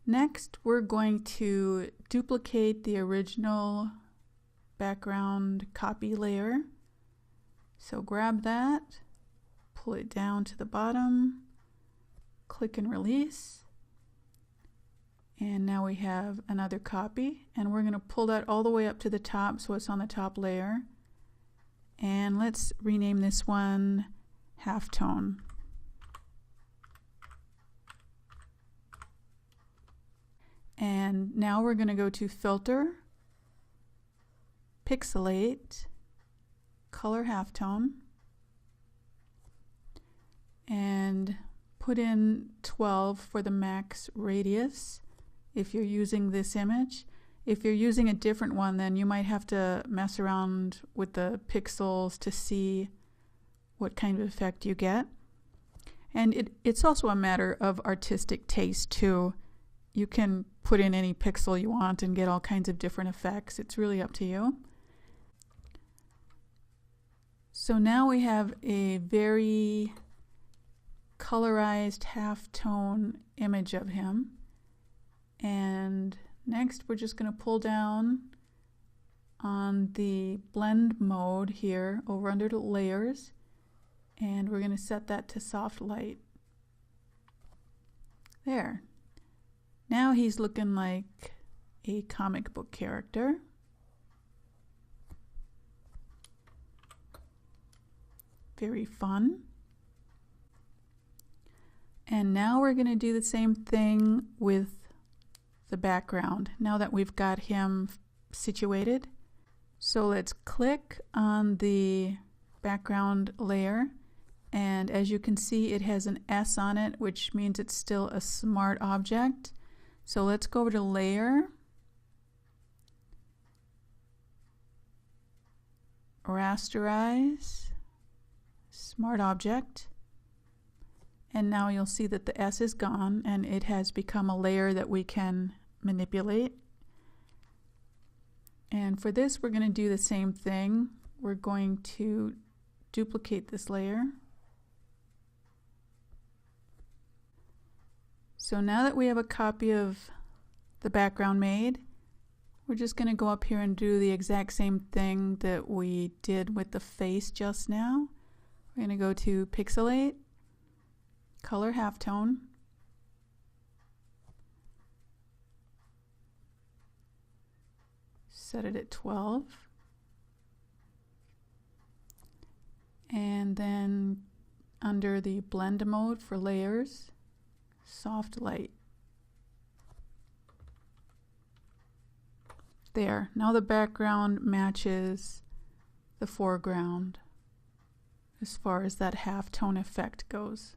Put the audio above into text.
Next, we're going to duplicate the original background copy layer. So grab that, pull it down to the bottom, click and release. And now we have another copy, and we're going to pull that all the way up to the top so it's on the top layer. And let's rename this one Halftone. And now we're going to go to Filter, Pixelate, Color Halftone, and put in 12 for the max radius if you're using this image. If you're using a different one, then you might have to mess around with the pixels to see what kind of effect you get. And it's also a matter of artistic taste too. You can put in any pixel you want and get all kinds of different effects. It's really up to you. So now we have a very colorized halftone image of him. And next we're just going to pull down on the blend mode here over under the layers, and we're going to set that to soft light. There. Now he's looking like a comic book character. Very fun. And now we're going to do the same thing with the background now that we've got him situated. So let's click on the background layer, and as you can see it has an S on it, which means it's still a smart object. So let's go over to Layer, Rasterize, Smart Object, and now you'll see that the S is gone and it has become a layer that we can manipulate. And for this we're going to do the same thing. We're going to duplicate this layer. So now that we have a copy of the background made, we're just going to go up here and do the exact same thing that we did with the face just now. We're going to go to Pixelate, Color Halftone, set it at 12, and then under the blend mode for layers, soft light. There, now the background matches the foreground as far as that halftone effect goes.